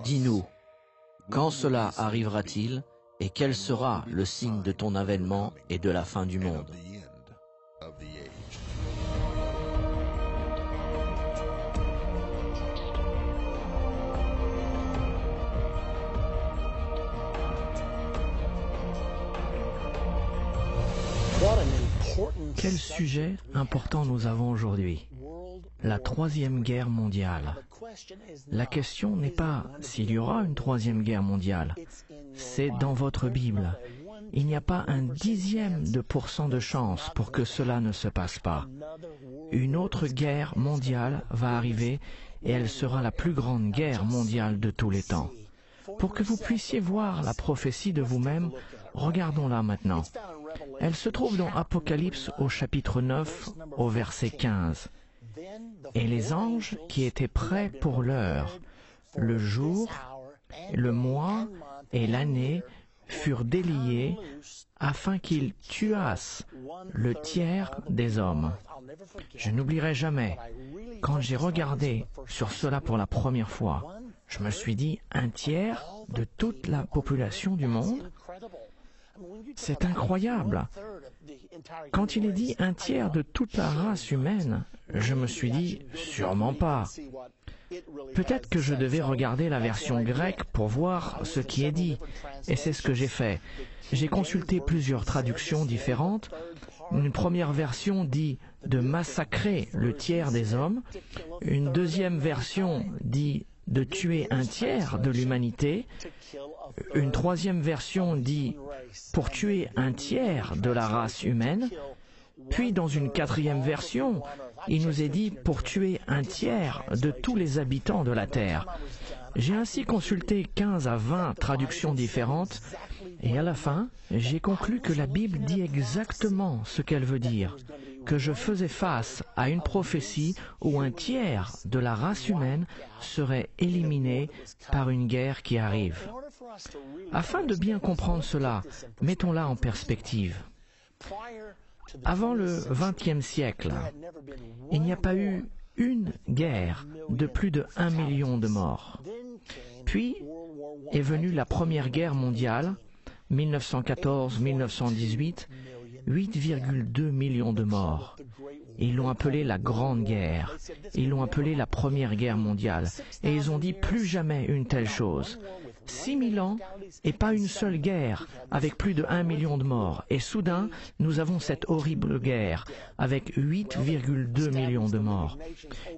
Dis-nous, quand cela arrivera-t-il et quel sera le signe de ton avènement et de la fin du monde? Quel sujet important nous avons aujourd'hui? La troisième guerre mondiale. La question n'est pas s'il y aura une troisième guerre mondiale. C'est dans votre Bible. Il n'y a pas un dixième de % de chance pour que cela ne se passe pas. Une autre guerre mondiale va arriver et elle sera la plus grande guerre mondiale de tous les temps. Pour que vous puissiez voir la prophétie de vous-même, regardons-la maintenant. Elle se trouve dans Apocalypse au chapitre 9, au verset 15. Et les anges qui étaient prêts pour l'heure, le jour, le mois et l'année furent déliés afin qu'ils tuassent le tiers des hommes. Je n'oublierai jamais, quand j'ai regardé sur cela pour la première fois, je me suis dit, un tiers de toute la population du monde? C'est incroyable. Quand il est dit un tiers de toute la race humaine, je me suis dit, sûrement pas. Peut-être que je devais regarder la version grecque pour voir ce qui est dit, et c'est ce que j'ai fait. J'ai consulté plusieurs traductions différentes. Une première version dit de massacrer le tiers des hommes. Une deuxième version dit de tuer un tiers de l'humanité. Une troisième version dit pour tuer un tiers de la race humaine. Puis dans une quatrième version, il nous est dit pour tuer un tiers de tous les habitants de la terre. J'ai ainsi consulté 15 à 20 traductions différentes et à la fin, j'ai conclu que la Bible dit exactement ce qu'elle veut dire, que je faisais face à une prophétie où un tiers de la race humaine serait éliminé par une guerre qui arrive. Afin de bien comprendre cela, mettons-la en perspective. Avant le XXe siècle, il n'y a pas eu une guerre de plus de 1 million de morts. Puis est venue la Première Guerre mondiale, 1914-1918, 8,2 millions de morts. Ils l'ont appelée la Grande Guerre. Ils l'ont appelée la Première Guerre mondiale. Et ils ont dit plus jamais une telle chose. 6000 ans et pas une seule guerre avec plus de 1 million de morts. Et soudain, nous avons cette horrible guerre avec 8,2 millions de morts.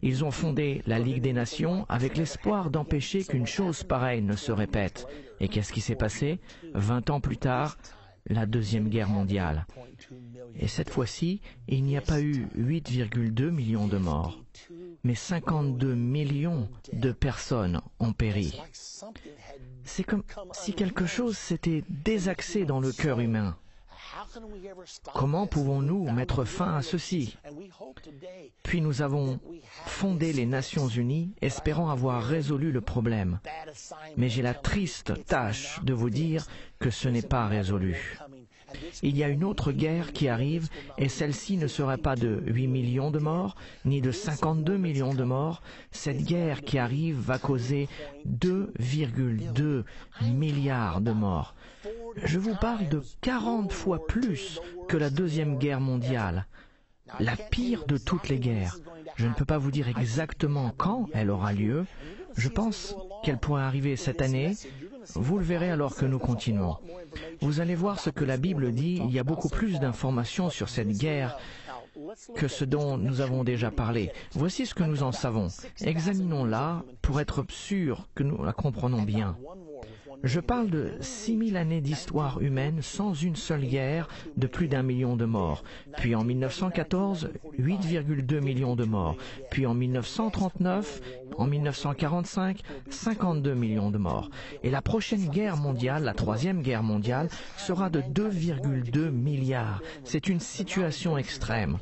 Ils ont fondé la Ligue des Nations avec l'espoir d'empêcher qu'une chose pareille ne se répète. Et qu'est-ce qui s'est passé? 20 ans plus tard, la Deuxième Guerre mondiale. Et cette fois-ci, il n'y a pas eu 8,2 millions de morts, mais 52 millions de personnes ont péri. C'est comme si quelque chose s'était désaxé dans le cœur humain. Comment pouvons-nous mettre fin à ceci? Puis nous avons fondé les Nations Unies, espérant avoir résolu le problème. Mais j'ai la triste tâche de vous dire que ce n'est pas résolu. Il y a une autre guerre qui arrive et celle-ci ne serait pas de 8 millions de morts, ni de 52 millions de morts. Cette guerre qui arrive va causer 2,2 milliards de morts. Je vous parle de 40 fois plus que la Deuxième Guerre mondiale. La pire de toutes les guerres. Je ne peux pas vous dire exactement quand elle aura lieu. Je pense qu'elle pourrait arriver cette année. Vous le verrez alors que nous continuons. Vous allez voir ce que la Bible dit. Il y a beaucoup plus d'informations sur cette guerre que ce dont nous avons déjà parlé. Voici ce que nous en savons. Examinons-la pour être sûrs que nous la comprenons bien. Je parle de 6000 années d'histoire humaine sans une seule guerre de plus d'1 million de morts. Puis en 1914, 8,2 millions de morts. Puis en 1939, en 1945, 52 millions de morts. Et la prochaine guerre mondiale, la troisième guerre mondiale, sera de 2,2 milliards. C'est une situation extrême.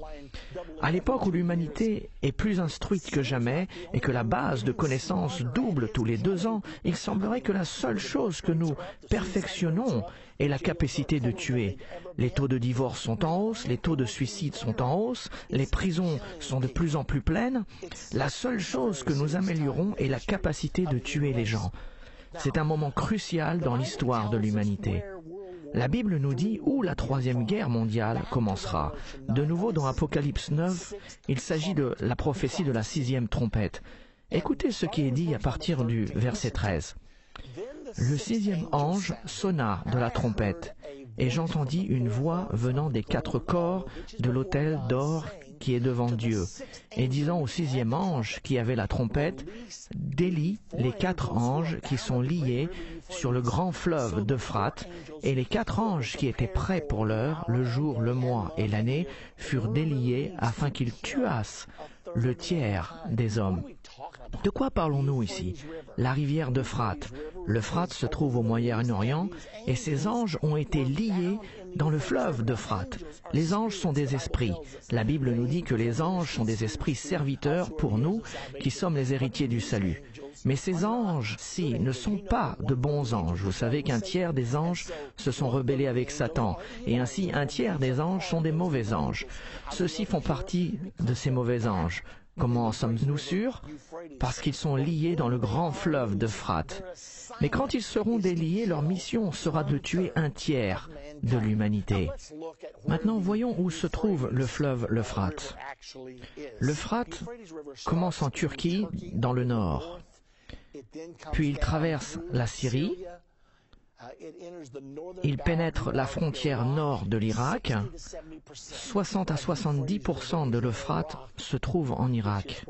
À l'époque où l'humanité est plus instruite que jamais et que la base de connaissances double tous les 2 ans, il semblerait que la seule chose que nous perfectionnons est la capacité de tuer. Les taux de divorce sont en hausse, les taux de suicide sont en hausse, les prisons sont de plus en plus pleines. La seule chose que nous améliorons est la capacité de tuer les gens. C'est un moment crucial dans l'histoire de l'humanité. La Bible nous dit où la troisième guerre mondiale commencera. De nouveau dans Apocalypse 9, il s'agit de la prophétie de la 6e trompette. Écoutez ce qui est dit à partir du verset 13. Le 6e ange sonna de la trompette, et j'entendis une voix venant des 4 corps de l'autel d'or qui est devant Dieu, et disant au 6e ange qui avait la trompette, « Délie les 4 anges qui sont liés sur le grand fleuve d'Euphrate, et les 4 anges qui étaient prêts pour l'heure, le jour, le mois et l'année, furent déliés afin qu'ils tuassent le tiers des hommes. » De quoi parlons-nous ici? La rivière d'Euphrate. L'Euphrate se trouve au Moyen-Orient et ces anges ont été liés dans le fleuve d'Euphrate. Les anges sont des esprits. La Bible nous dit que les anges sont des esprits serviteurs pour nous qui sommes les héritiers du salut. Mais ces anges-ci ne sont pas de bons anges. Vous savez qu'un tiers des anges se sont rebellés avec Satan, et ainsi un tiers des anges sont des mauvais anges. Ceux-ci font partie de ces mauvais anges. Comment en sommes-nous sûrs? Parce qu'ils sont liés dans le grand fleuve d'Euphrate. Mais quand ils seront déliés, leur mission sera de tuer un tiers de l'humanité. Maintenant, voyons où se trouve le fleuve l'Euphrate. L'Euphrate commence en Turquie, dans le nord. Puis il traverse la Syrie. Il pénètre la frontière nord de l'Irak. 60 à 70% de l'Euphrate se trouve en Irak,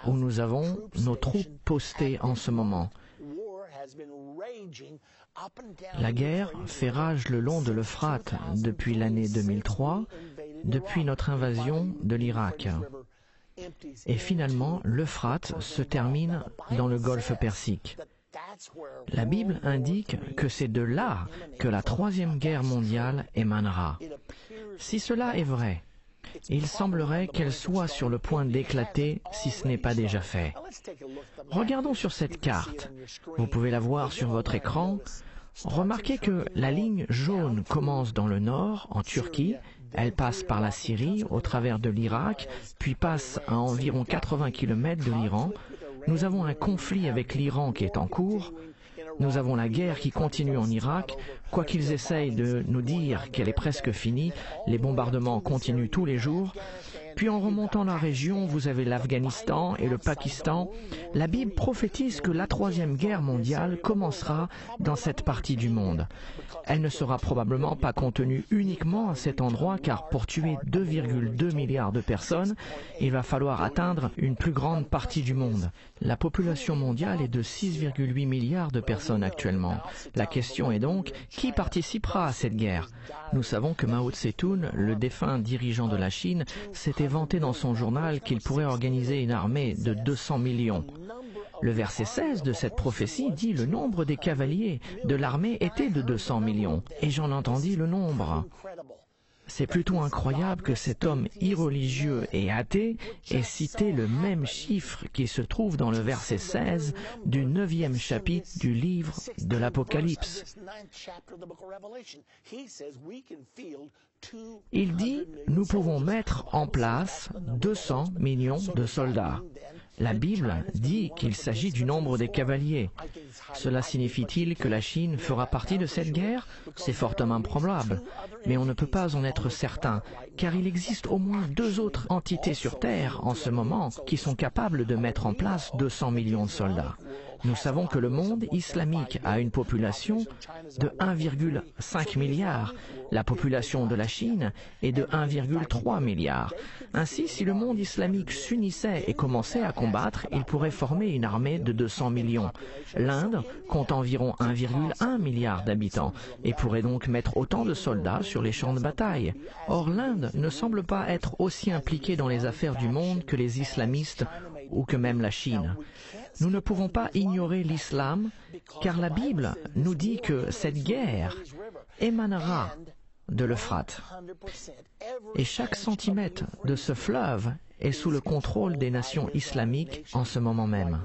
où nous avons nos troupes postées en ce moment. La guerre fait rage le long de l'Euphrate depuis l'année 2003, depuis notre invasion de l'Irak. Et finalement, l'Euphrate se termine dans le golfe Persique. La Bible indique que c'est de là que la troisième guerre mondiale émanera. Si cela est vrai, il semblerait qu'elle soit sur le point d'éclater si ce n'est pas déjà fait. Regardons sur cette carte. Vous pouvez la voir sur votre écran. Remarquez que la ligne jaune commence dans le nord, en Turquie. Elle passe par la Syrie, au travers de l'Irak, puis passe à environ 80 km de l'Iran. Nous avons un conflit avec l'Iran qui est en cours. Nous avons la guerre qui continue en Irak. Quoi qu'ils essayent de nous dire qu'elle est presque finie, les bombardements continuent tous les jours. Puis en remontant la région, vous avez l'Afghanistan et le Pakistan. La Bible prophétise que la troisième guerre mondiale commencera dans cette partie du monde. Elle ne sera probablement pas contenue uniquement à cet endroit, car pour tuer 2,2 milliards de personnes, il va falloir atteindre une plus grande partie du monde. La population mondiale est de 6,8 milliards de personnes actuellement. La question est donc, qui participera à cette guerre? Nous savons que Mao Tse-tung, le défunt dirigeant de la Chine, s'était vanté dans son journal qu'il pourrait organiser une armée de 200 millions. Le verset 16 de cette prophétie dit le nombre des cavaliers de l'armée était de 200 millions. Et j'en entendis le nombre. C'est plutôt incroyable que cet homme irreligieux et athée ait cité le même chiffre qui se trouve dans le verset 16 du 9e chapitre du livre de l'Apocalypse. Il dit, nous pouvons mettre en place 200 millions de soldats. La Bible dit qu'il s'agit du nombre des cavaliers. Cela signifie-t-il que la Chine fera partie de cette guerre? C'est fortement probable, mais on ne peut pas en être certain, car il existe au moins 2 autres entités sur Terre en ce moment qui sont capables de mettre en place 200 millions de soldats. Nous savons que le monde islamique a une population de 1,5 milliard. La population de la Chine est de 1,3 milliard. Ainsi, si le monde islamique s'unissait et commençait à combattre, il pourrait former une armée de 200 millions. L'Inde compte environ 1,1 milliard d'habitants et pourrait donc mettre autant de soldats sur les champs de bataille. Or, l'Inde ne semble pas être aussi impliquée dans les affaires du monde que les islamistes ou que même la Chine. Nous ne pouvons pas ignorer l'islam, car la Bible nous dit que cette guerre émanera de l'Euphrate. Et chaque centimètre de ce fleuve est sous le contrôle des nations islamiques en ce moment même.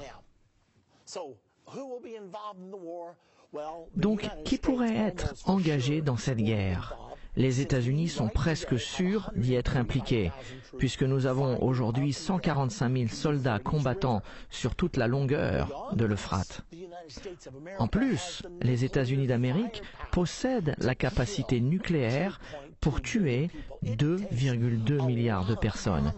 Donc, qui pourrait être engagé dans cette guerre? Les États-Unis sont presque sûrs d'y être impliqués, puisque nous avons aujourd'hui 145 000 soldats combattants sur toute la longueur de l'Euphrate. En plus, les États-Unis d'Amérique possèdent la capacité nucléaire pour tuer 2,2 milliards de personnes.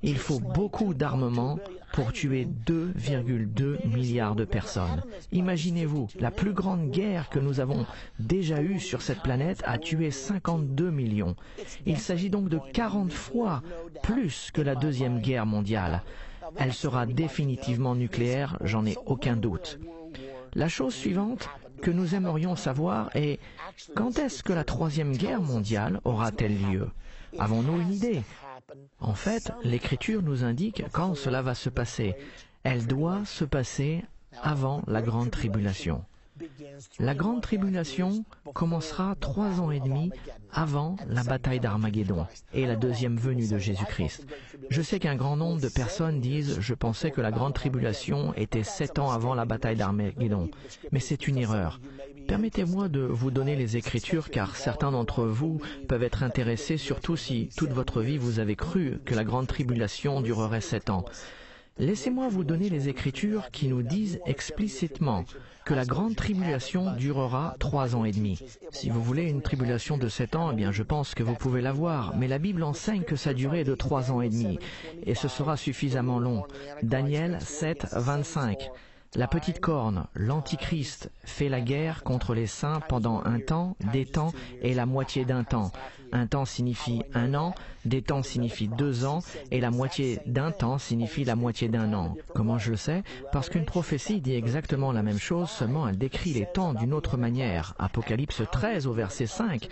Il faut beaucoup d'armement pour tuer 2,2 milliards de personnes. Imaginez-vous, la plus grande guerre que nous avons déjà eue sur cette planète a tué 52 millions. Il s'agit donc de 40 fois plus que la Deuxième Guerre mondiale. Elle sera définitivement nucléaire, j'en ai aucun doute. La chose suivante que nous aimerions savoir est quand est-ce que la Troisième Guerre mondiale aura-t-elle lieu? Avons-nous une idée? En fait, l'Écriture nous indique quand cela va se passer. Elle doit se passer avant la Grande Tribulation. La Grande Tribulation commencera 3 ans et demi avant la bataille d'Armageddon et la deuxième venue de Jésus-Christ. Je sais qu'un grand nombre de personnes disent « Je pensais que la Grande Tribulation était 7 ans avant la bataille d'Armageddon », mais c'est une erreur. Permettez-moi de vous donner les Écritures car certains d'entre vous peuvent être intéressés, surtout si toute votre vie vous avez cru que la Grande Tribulation durerait 7 ans. Laissez-moi vous donner les Écritures qui nous disent explicitement que la grande tribulation durera 3 ans et demi. Si vous voulez une tribulation de 7 ans, eh bien je pense que vous pouvez l'avoir, mais la Bible enseigne que sa durée est de 3 ans et demi, et ce sera suffisamment long. Daniel 7, 25. La petite corne, l'Antichrist, fait la guerre contre les saints pendant un temps, des temps et la moitié d'un temps. Un temps signifie 1 an, des temps signifie 2 ans, et la moitié d'un temps signifie la moitié d'un an. Comment je le sais? Parce qu'une prophétie dit exactement la même chose, seulement elle décrit les temps d'une autre manière. Apocalypse 13 au verset 5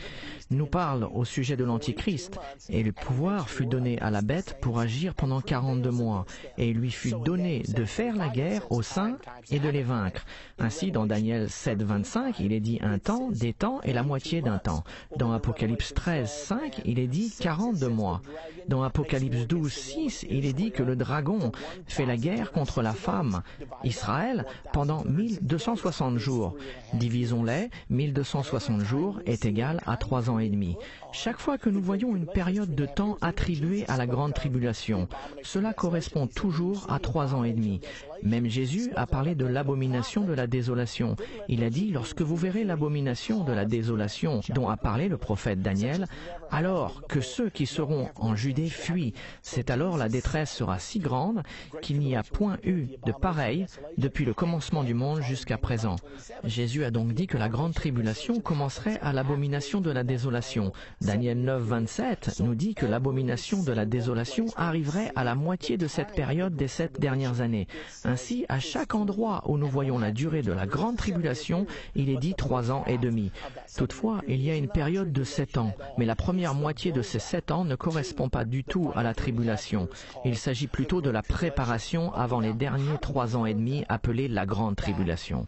nous parle au sujet de l'Antichrist, et le pouvoir fut donné à la bête pour agir pendant 42 mois, et il lui fut donné de faire la guerre aux saints et de les vaincre. Ainsi, dans Daniel 7, 25, il est dit un temps, des temps et la moitié d'un temps. Dans Apocalypse 13, 5, il est dit 42 mois. Dans Apocalypse 12, 6, il est dit que le dragon fait la guerre contre la femme, Israël, pendant 1260 jours. Divisons-les, 1260 jours est égal à 3 ans et demi. Chaque fois que nous voyons une période de temps attribuée à la grande tribulation, cela correspond toujours à 3 ans et demi. Même Jésus a parlé de l'abomination de la désolation. Il a dit, lorsque vous verrez l'abomination de la désolation dont a parlé le prophète Daniel, alors que ceux qui seront en Judée fuient. C'est alors la détresse sera si grande qu'il n'y a point eu de pareil depuis le commencement du monde jusqu'à présent. Jésus a donc dit que la grande tribulation commencerait à l'abomination de la désolation. Daniel 9, 27 nous dit que l'abomination de la désolation arriverait à la moitié de cette période des 7 dernières années. Ainsi, à chaque endroit où nous voyons la durée de la grande tribulation, il est dit 3 ans et demi. Toutefois, il y a une période de 7 ans, mais la première moitié de ces 7 ans ne correspond pas du tout à la tribulation. Il s'agit plutôt de la préparation avant les derniers 3 ans et demi appelés la grande tribulation.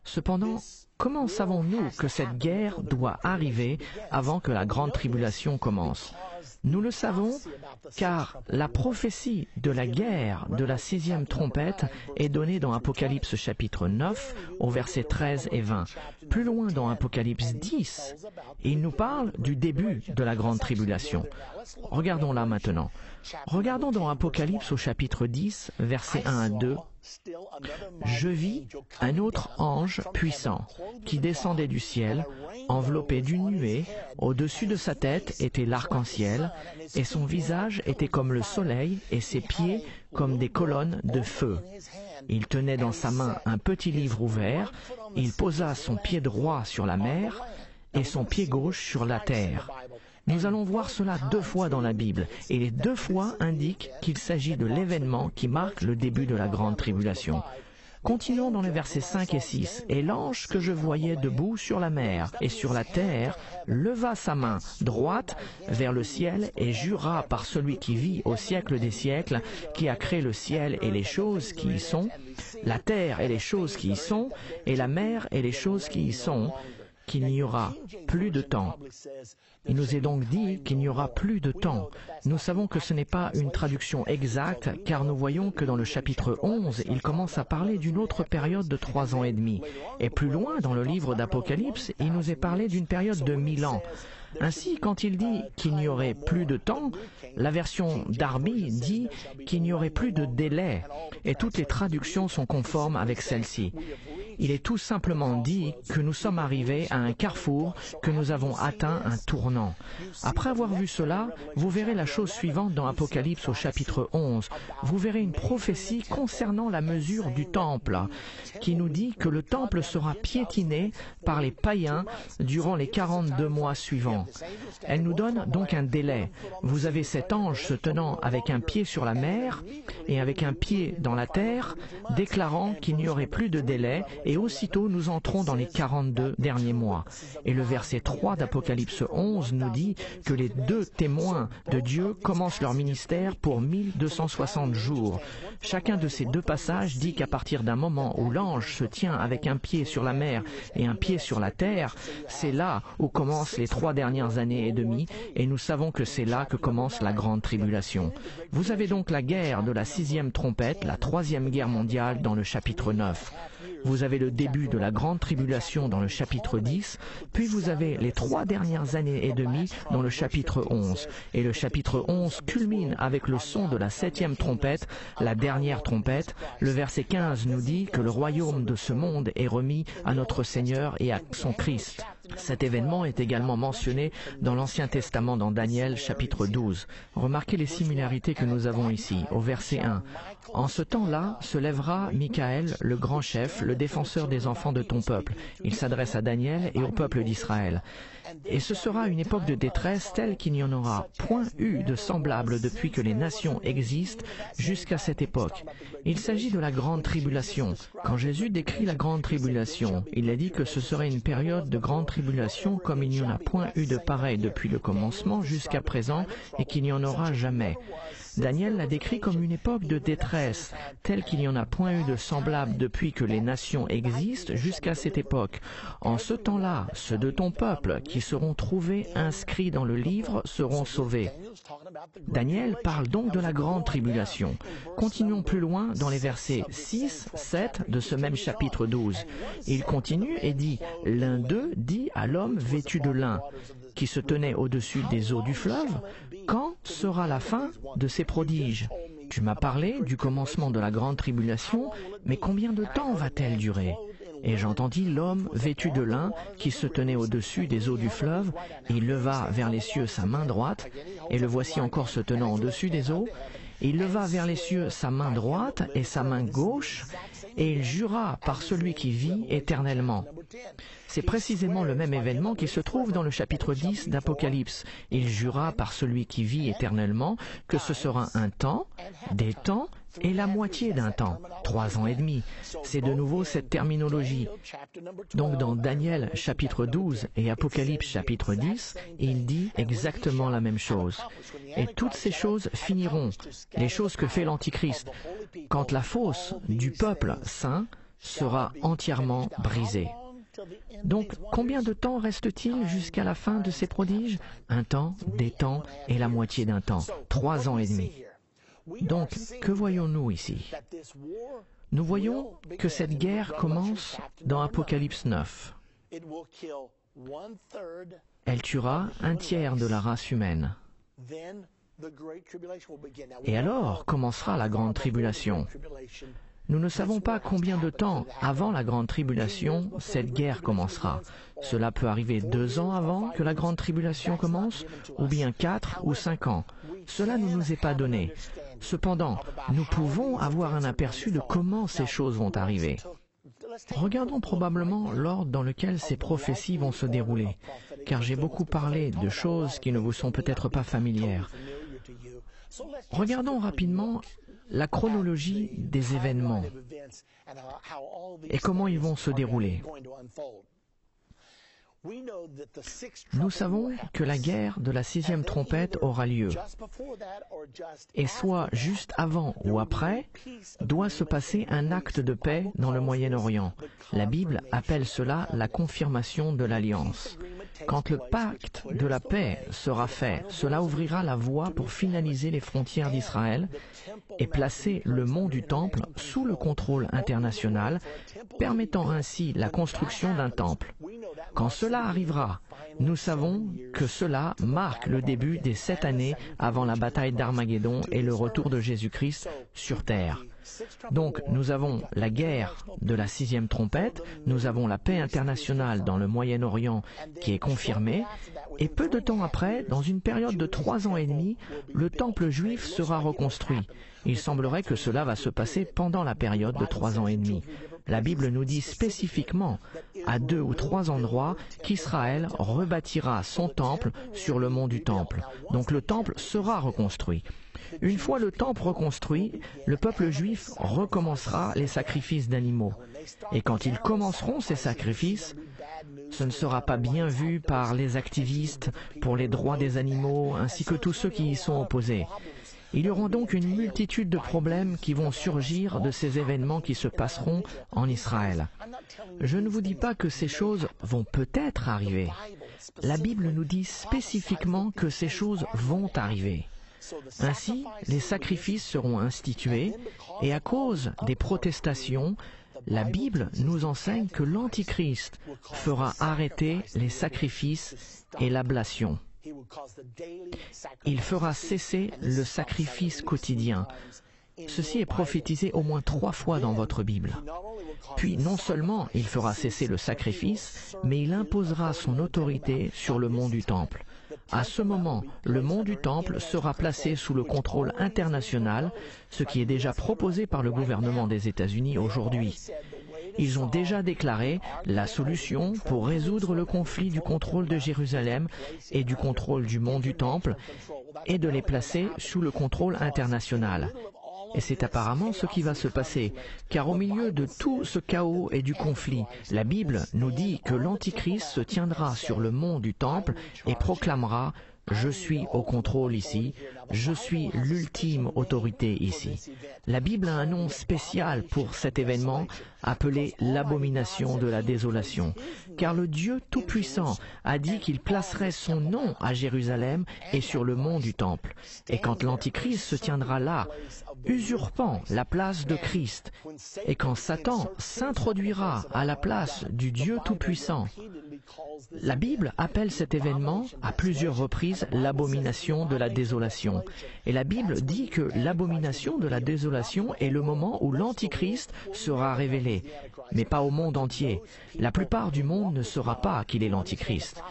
Cependant, comment savons-nous que cette guerre doit arriver avant que la grande tribulation commence? Nous le savons car la prophétie de la guerre de la 6e trompette est donnée dans Apocalypse chapitre 9 au verset 13 et 20. Plus loin dans Apocalypse 10, il nous parle du début de la grande tribulation. Regardons-la maintenant. Regardons dans Apocalypse au chapitre 10, versets 1 à 2. Je vis un autre ange puissant qui descendait du ciel, enveloppé d'une nuée. Au-dessus de sa tête était l'arc-en-ciel, et son visage était comme le soleil, et ses pieds comme des colonnes de feu. Il tenait dans sa main un petit livre ouvert. Il posa son pied droit sur la mer et son pied gauche sur la terre. Nous allons voir cela 2 fois dans la Bible, et les 2 fois indiquent qu'il s'agit de l'événement qui marque le début de la grande tribulation. Continuons dans les versets 5 et 6. « Et l'ange que je voyais debout sur la mer et sur la terre leva sa main droite vers le ciel et jura par celui qui vit au siècle des siècles, qui a créé le ciel et les choses qui y sont, la terre et les choses qui y sont, et la mer et les choses qui y sont, qu'il n'y aura plus de temps. » Il nous est donc dit qu'il n'y aura plus de temps. Nous savons que ce n'est pas une traduction exacte, car nous voyons que dans le chapitre 11, il commence à parler d'une autre période de 3 ans et demi. Et plus loin, dans le livre d'Apocalypse, il nous est parlé d'une période de 1000 ans. Ainsi, quand il dit qu'il n'y aurait plus de temps, la version Darby dit qu'il n'y aurait plus de délai, et toutes les traductions sont conformes avec celle-ci. Il est tout simplement dit que nous sommes arrivés à un carrefour, que nous avons atteint un tournant. Après avoir vu cela, vous verrez la chose suivante dans Apocalypse au chapitre 11. Vous verrez une prophétie concernant la mesure du temple, qui nous dit que le temple sera piétiné par les païens durant les 42 mois suivants. Elle nous donne donc un délai. Vous avez cet ange se tenant avec un pied sur la mer et avec un pied dans la terre, déclarant qu'il n'y aurait plus de délai, et aussitôt nous entrons dans les 42 derniers mois. Et le verset 3 d'Apocalypse 11 nous dit que les deux témoins de Dieu commencent leur ministère pour 1260 jours. Chacun de ces deux passages dit qu'à partir d'un moment où l'ange se tient avec un pied sur la mer et un pied sur la terre, c'est là où commencent les 3 dernières années et demie, et nous savons que c'est là que commence la grande tribulation. Vous avez donc la guerre de la 6e trompette, la 3e guerre mondiale dans le chapitre 9. Vous avez le début de la grande tribulation dans le chapitre 10, puis vous avez les 3 dernières années et demie dans le chapitre 11. Et le chapitre 11 culmine avec le son de la 7e trompette, la dernière trompette. Le verset 15 nous dit que le royaume de ce monde est remis à notre Seigneur et à son Christ. Cet événement est également mentionné dans l'Ancien Testament dans Daniel chapitre 12. Remarquez les similarités que nous avons ici, au verset 1. « En ce temps-là se lèvera Michaël, le grand chef, le défenseur des enfants de ton peuple. » Il s'adresse à Daniel et au peuple d'Israël. « Et ce sera une époque de détresse telle qu'il n'y en aura point eu de semblable depuis que les nations existent jusqu'à cette époque. » Il s'agit de la grande tribulation. Quand Jésus décrit la grande tribulation, il a dit que ce serait une période de grande tribulation comme il n'y en a point eu de pareil depuis le commencement jusqu'à présent et qu'il n'y en aura jamais. Daniel l'a décrit comme une époque de détresse, telle qu'il n'y en a point eu de semblable depuis que les nations existent jusqu'à cette époque. En ce temps-là, ceux de ton peuple qui seront trouvés inscrits dans le livre seront sauvés. Daniel parle donc de la grande tribulation. Continuons plus loin dans les versets 6, 7 de ce même chapitre 12. Il continue et dit « L'un d'eux dit à l'homme vêtu de lin, qui se tenait au-dessus des eaux du fleuve, « Quand sera la fin de ces prodiges ? Tu m'as parlé du commencement de la grande tribulation, mais combien de temps va-t-elle durer ? » Et j'entendis l'homme vêtu de lin qui se tenait au-dessus des eaux du fleuve, et il leva vers les cieux sa main droite, et le voici encore se tenant au-dessus des eaux, et il leva vers les cieux sa main droite et sa main gauche, et il jura par celui qui vit éternellement. C'est précisément le même événement qui se trouve dans le chapitre 10 d'Apocalypse. Il jura par celui qui vit éternellement que ce sera un temps, des temps et la moitié d'un temps, 3 ans et demi. C'est de nouveau cette terminologie. Donc dans Daniel chapitre 12 et Apocalypse chapitre 10, il dit exactement la même chose. Et toutes ces choses finiront, les choses que fait l'Antichrist, quand la fosse du peuple saint sera entièrement brisée. Donc, combien de temps reste-t-il jusqu'à la fin de ces prodiges? Un temps, des temps et la moitié d'un temps, 3 ans et demi. Donc, que voyons-nous ici? Nous voyons que cette guerre commence dans Apocalypse 9. Elle tuera un tiers de la race humaine. Et alors commencera la grande tribulation. Nous ne savons pas combien de temps avant la grande tribulation cette guerre commencera. Cela peut arriver 2 ans avant que la grande tribulation commence, ou bien 4 ou 5 ans. Cela ne nous est pas donné. Cependant, nous pouvons avoir un aperçu de comment ces choses vont arriver. Regardons probablement l'ordre dans lequel ces prophéties vont se dérouler, car j'ai beaucoup parlé de choses qui ne vous sont peut-être pas familières. Regardons rapidement la chronologie des événements et comment ils vont se dérouler. Nous savons que la guerre de la 6e trompette aura lieu, et soit juste avant ou après, doit se passer un acte de paix dans le Moyen-Orient. La Bible appelle cela la confirmation de l'alliance. Quand le pacte de la paix sera fait, cela ouvrira la voie pour finaliser les frontières d'Israël et placer le mont du Temple sous le contrôle international, permettant ainsi la construction d'un temple. Quand cela arrivera, nous savons que cela marque le début des 7 années avant la bataille d'Armageddon et le retour de Jésus-Christ sur terre. Donc nous avons la guerre de la 6e trompette, nous avons la paix internationale dans le Moyen-Orient qui est confirmée, et peu de temps après, dans une période de 3 ans et demi, le temple juif sera reconstruit. Il semblerait que cela va se passer pendant la période de 3 ans et demi. La Bible nous dit spécifiquement, à 2 ou 3 endroits, qu'Israël rebâtira son temple sur le mont du temple. Donc le temple sera reconstruit. Une fois le temple reconstruit, le peuple juif recommencera les sacrifices d'animaux. Et quand ils commenceront ces sacrifices, ce ne sera pas bien vu par les activistes pour les droits des animaux ainsi que tous ceux qui y sont opposés. Il y aura donc une multitude de problèmes qui vont surgir de ces événements qui se passeront en Israël. Je ne vous dis pas que ces choses vont peut-être arriver. La Bible nous dit spécifiquement que ces choses vont arriver. Ainsi, les sacrifices seront institués et à cause des protestations, la Bible nous enseigne que l'Antichrist fera arrêter les sacrifices et l'ablation. Il fera cesser le sacrifice quotidien. Ceci est prophétisé au moins 3 fois dans votre Bible. Puis non seulement il fera cesser le sacrifice, mais il imposera son autorité sur le mont du temple. À ce moment, le mont du temple sera placé sous le contrôle international, ce qui est déjà proposé par le gouvernement des États-Unis aujourd'hui. Ils ont déjà déclaré la solution pour résoudre le conflit du contrôle de Jérusalem et du contrôle du mont du temple et de les placer sous le contrôle international. Et c'est apparemment ce qui va se passer, car au milieu de tout ce chaos et du conflit, la Bible nous dit que l'Antichrist se tiendra sur le mont du temple et proclamera « Je suis au contrôle ici, je suis l'ultime autorité ici ». La Bible a un nom spécial pour cet événement appelé l'abomination de la désolation, car le Dieu Tout-Puissant a dit qu'il placerait son nom à Jérusalem et sur le mont du temple. Et quand l'Antichrist se tiendra là, usurpant la place de Christ, et quand Satan s'introduira à la place du Dieu Tout-Puissant, la Bible appelle cet événement à plusieurs reprises l'abomination de la désolation. Et la Bible dit que l'abomination de la désolation est le moment où l'Antichrist sera révélé, mais pas au monde entier. La plupart du monde ne saura pas qu'il est l'Antichrist.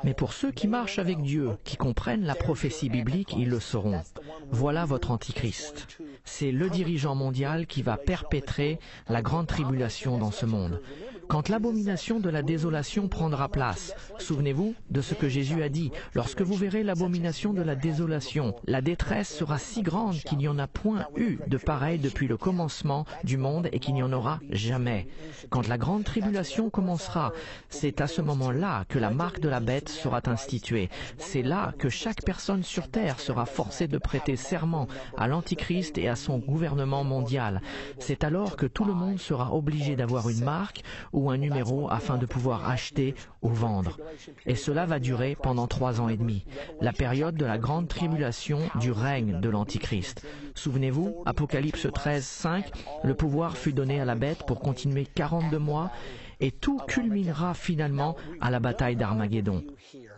Mais pour ceux qui marchent avec Dieu, qui comprennent la prophétie biblique, ils le sauront. Voilà votre Antichrist. C'est le dirigeant mondial qui va perpétrer la grande tribulation dans ce monde. Quand l'abomination de la désolation prendra place, souvenez-vous de ce que Jésus a dit. Lorsque vous verrez l'abomination de la désolation, la détresse sera si grande qu'il n'y en a point eu de pareil depuis le commencement du monde et qu'il n'y en aura jamais. Quand la grande tribulation commencera, c'est à ce moment-là que la marque de la bête sera instituée. C'est là que chaque personne sur terre sera forcée de prêter serment à l'Antichrist et à son gouvernement mondial. C'est alors que tout le monde sera obligé d'avoir une marque ou un numéro afin de pouvoir acheter ou vendre. Et cela va durer pendant 3 ans et demi, la période de la grande tribulation du règne de l'Antichrist. Souvenez-vous, Apocalypse 13, 5, le pouvoir fut donné à la bête pour continuer 42 mois et tout culminera finalement à la bataille d'Armageddon.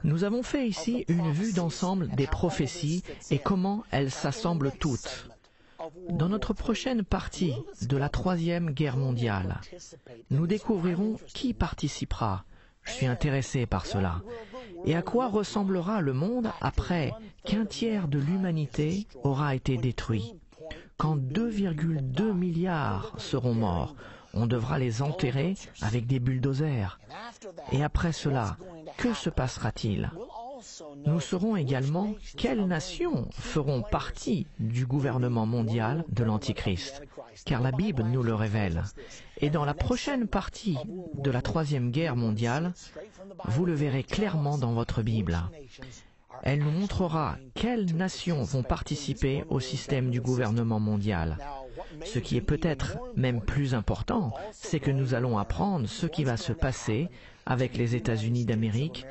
Nous avons fait ici une vue d'ensemble des prophéties et comment elles s'assemblent toutes. Dans notre prochaine partie de la 3e guerre mondiale, nous découvrirons qui participera. Je suis intéressé par cela. Et à quoi ressemblera le monde après qu'un tiers de l'humanité aura été détruit. Quand 2,2 milliards seront morts, on devra les enterrer avec des bulldozers. Et après cela, que se passera-t-il ? Nous saurons également quelles nations feront partie du gouvernement mondial de l'Antichrist, car la Bible nous le révèle. Et dans la prochaine partie de la 3e guerre mondiale, vous le verrez clairement dans votre Bible. Elle nous montrera quelles nations vont participer au système du gouvernement mondial. Ce qui est peut-être même plus important, c'est que nous allons apprendre ce qui va se passer avec les États-Unis d'Amérique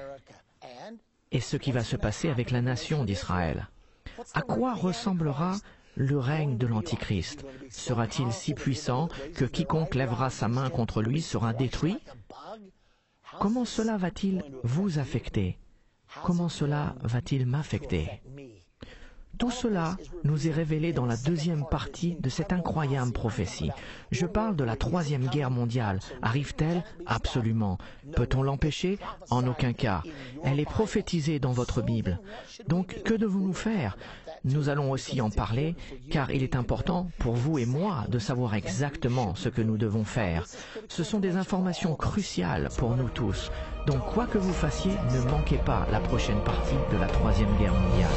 et ce qui va se passer avec la nation d'Israël. À quoi ressemblera le règne de l'Antichrist? Sera-t-il si puissant que quiconque lèvera sa main contre lui sera détruit? Comment cela va-t-il vous affecter? Comment cela va-t-il m'affecter? Tout cela nous est révélé dans la deuxième partie de cette incroyable prophétie. Je parle de la troisième guerre mondiale. Arrive-t-elle? Absolument. Peut-on l'empêcher? En aucun cas. Elle est prophétisée dans votre Bible. Donc, que devons-nous faire? Nous allons aussi en parler, car il est important pour vous et moi de savoir exactement ce que nous devons faire. Ce sont des informations cruciales pour nous tous. Donc, quoi que vous fassiez, ne manquez pas la prochaine partie de la troisième guerre mondiale.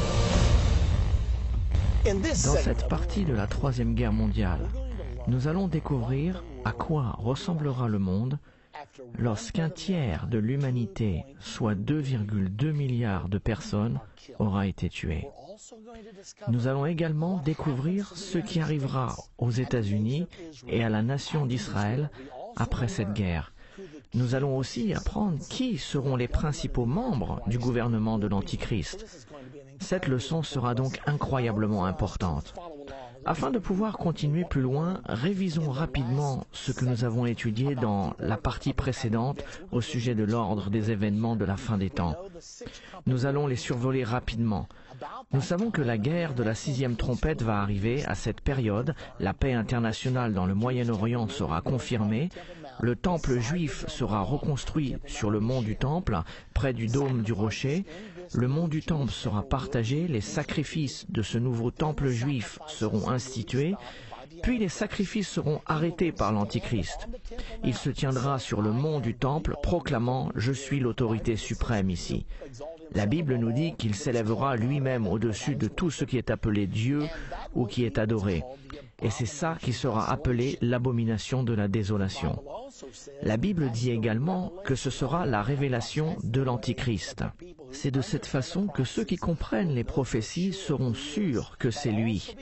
Dans cette partie de la troisième guerre mondiale, nous allons découvrir à quoi ressemblera le monde lorsqu'un tiers de l'humanité, soit 2,2 milliards de personnes, aura été tué. Nous allons également découvrir ce qui arrivera aux États-Unis et à la nation d'Israël après cette guerre. Nous allons aussi apprendre qui seront les principaux membres du gouvernement de l'Antichrist. Cette leçon sera donc incroyablement importante. Afin de pouvoir continuer plus loin, révisons rapidement ce que nous avons étudié dans la partie précédente au sujet de l'ordre des événements de la fin des temps. Nous allons les survoler rapidement. Nous savons que la guerre de la 6e trompette va arriver à cette période, la paix internationale dans le Moyen-Orient sera confirmée, le temple juif sera reconstruit sur le mont du temple, près du dôme du rocher, le mont du temple sera partagé, les sacrifices de ce nouveau temple juif seront institués, puis les sacrifices seront arrêtés par l'Antichrist. Il se tiendra sur le mont du temple, proclamant « Je suis l'autorité suprême ici ». La Bible nous dit qu'il s'élèvera lui-même au-dessus de tout ce qui est appelé Dieu ou qui est adoré. Et c'est ça qui sera appelé l'abomination de la désolation. La Bible dit également que ce sera la révélation de l'Antichrist. C'est de cette façon que ceux qui comprennent les prophéties seront sûrs que c'est lui.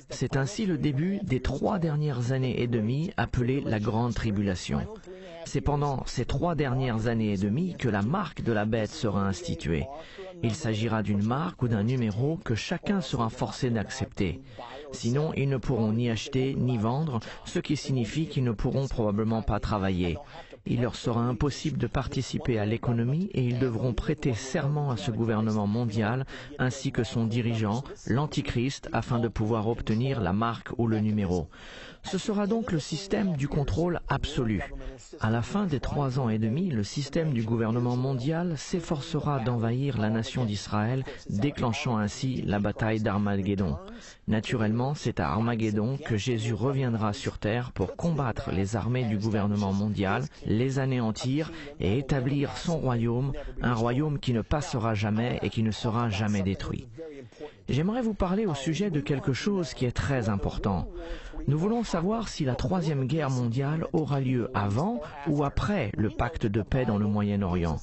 C'est ainsi le début des 3 dernières années et demie appelées la Grande Tribulation. C'est pendant ces 3 dernières années et demie que la marque de la bête sera instituée. Il s'agira d'une marque ou d'un numéro que chacun sera forcé d'accepter. Sinon, ils ne pourront ni acheter ni vendre, ce qui signifie qu'ils ne pourront probablement pas travailler. Il leur sera impossible de participer à l'économie et ils devront prêter serment à ce gouvernement mondial ainsi que son dirigeant, l'Antichrist, afin de pouvoir obtenir la marque ou le numéro. Ce sera donc le système du contrôle absolu. À la fin des 3 ans et demi, le système du gouvernement mondial s'efforcera d'envahir la nation d'Israël, déclenchant ainsi la bataille d'Armageddon. Naturellement, c'est à Armageddon que Jésus reviendra sur terre pour combattre les armées du gouvernement mondial, les anéantir et établir son royaume, un royaume qui ne passera jamais et qui ne sera jamais détruit. J'aimerais vous parler au sujet de quelque chose qui est très important. Nous voulons savoir si la 3e guerre mondiale aura lieu avant ou après le pacte de paix dans le Moyen-Orient.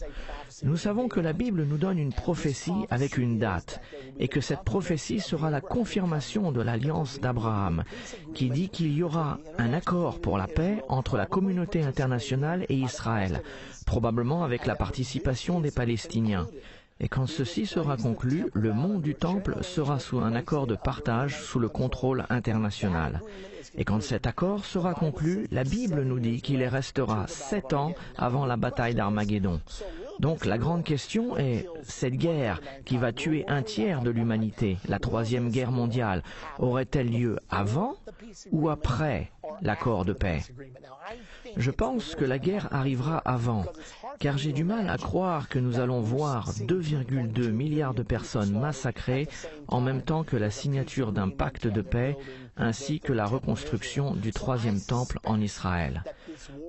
Nous savons que la Bible nous donne une prophétie avec une date, et que cette prophétie sera la confirmation de l'alliance d'Abraham, qui dit qu'il y aura un accord pour la paix entre la communauté internationale et Israël, probablement avec la participation des Palestiniens. Et quand ceci sera conclu, le mont du Temple sera sous un accord de partage sous le contrôle international. Et quand cet accord sera conclu, la Bible nous dit qu'il y restera 7 ans avant la bataille d'Armageddon. Donc la grande question est, cette guerre qui va tuer un tiers de l'humanité, la 3e guerre mondiale, aurait-elle lieu avant ou après l'accord de paix? Je pense que la guerre arrivera avant, car j'ai du mal à croire que nous allons voir 2,2 milliards de personnes massacrées en même temps que la signature d'un pacte de paix ainsi que la reconstruction du 3e temple en Israël.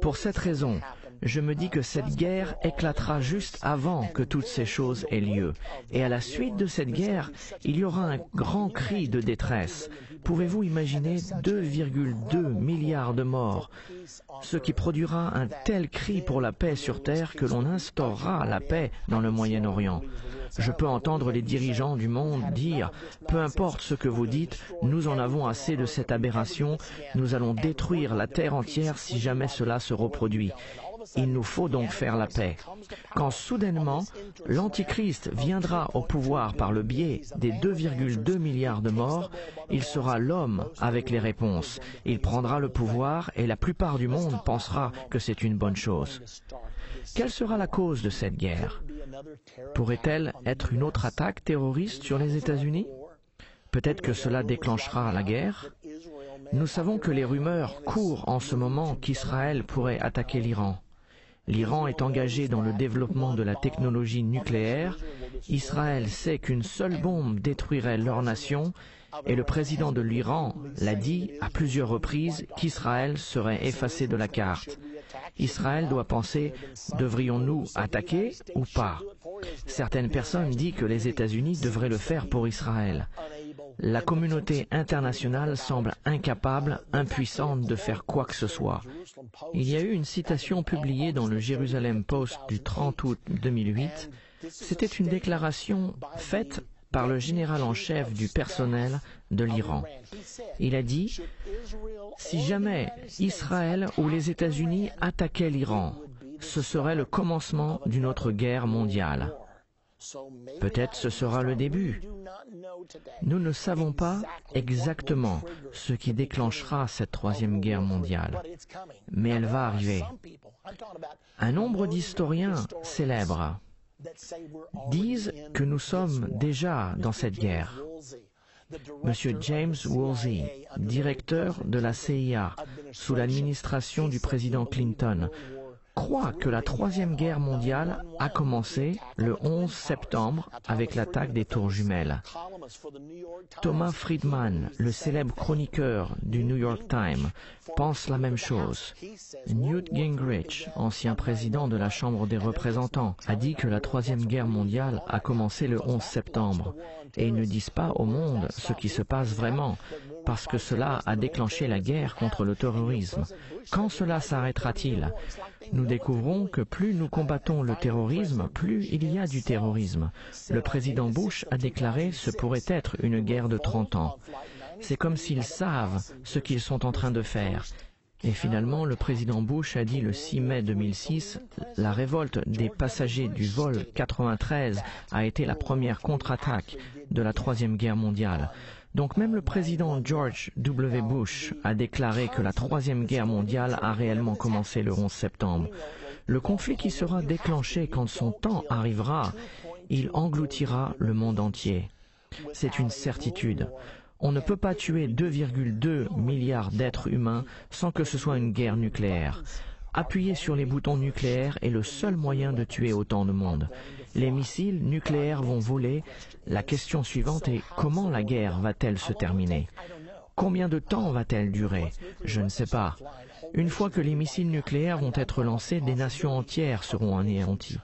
Pour cette raison, je me dis que cette guerre éclatera juste avant que toutes ces choses aient lieu. Et à la suite de cette guerre, il y aura un grand cri de détresse. Pouvez-vous imaginer 2,2 milliards de morts, ce qui produira un tel cri pour la paix sur terre que l'on instaurera la paix dans le Moyen-Orient. Je peux entendre les dirigeants du monde dire « Peu importe ce que vous dites, nous en avons assez de cette aberration, nous allons détruire la terre entière si jamais cela se reproduit. » Il nous faut donc faire la paix. Quand soudainement, l'Antichrist viendra au pouvoir par le biais des 2,2 milliards de morts, il sera l'homme avec les réponses. Il prendra le pouvoir et la plupart du monde pensera que c'est une bonne chose. Quelle sera la cause de cette guerre? Pourrait-elle être une autre attaque terroriste sur les États-Unis? Peut-être que cela déclenchera la guerre. Nous savons que les rumeurs courent en ce moment qu'Israël pourrait attaquer l'Iran. L'Iran est engagé dans le développement de la technologie nucléaire. Israël sait qu'une seule bombe détruirait leur nation et le président de l'Iran l'a dit à plusieurs reprises qu'Israël serait effacé de la carte. Israël doit penser, devrions-nous attaquer ou pas? Certaines personnes disent que les États-Unis devraient le faire pour Israël. La communauté internationale semble incapable, impuissante de faire quoi que ce soit. Il y a eu une citation publiée dans le Jerusalem Post du 30 août 2008. C'était une déclaration faite par le général en chef du personnel de l'Iran. Il a dit « Si jamais Israël ou les États-Unis attaquaient l'Iran, ce serait le commencement d'une autre guerre mondiale. Peut-être ce sera le début. Nous ne savons pas exactement ce qui déclenchera cette troisième guerre mondiale, mais elle va arriver. Un nombre d'historiens célèbres disent que nous sommes déjà dans cette guerre. Monsieur James Woolsey, directeur de la CIA sous l'administration du président Clinton, croit que la troisième guerre mondiale a commencé le 11 septembre avec l'attaque des tours jumelles. Thomas Friedman, le célèbre chroniqueur du New York Times, pense la même chose. Newt Gingrich, ancien président de la Chambre des représentants, a dit que la troisième guerre mondiale a commencé le 11 septembre. Et ils ne disent pas au monde ce qui se passe vraiment, parce que cela a déclenché la guerre contre le terrorisme. Quand cela s'arrêtera-t-il? Nous découvrons que plus nous combattons le terrorisme, plus il y a du terrorisme. Le président Bush a déclaré ce pourrait être une guerre de 30 ans. C'est comme s'ils savent ce qu'ils sont en train de faire. Et finalement, le président Bush a dit le 6 mai 2006, la révolte des passagers du vol 93 a été la première contre-attaque de la Troisième Guerre mondiale. Donc même le président George W. Bush a déclaré que la Troisième Guerre mondiale a réellement commencé le 11 septembre. Le conflit qui sera déclenché quand son temps arrivera, il engloutira le monde entier. C'est une certitude. On ne peut pas tuer 2,2 milliards d'êtres humains sans que ce soit une guerre nucléaire. Appuyer sur les boutons nucléaires est le seul moyen de tuer autant de monde. Les missiles nucléaires vont voler. La question suivante est comment la guerre va-t-elle se terminer? Combien de temps va-t-elle durer? Je ne sais pas. Une fois que les missiles nucléaires vont être lancés, des nations entières seront anéanties.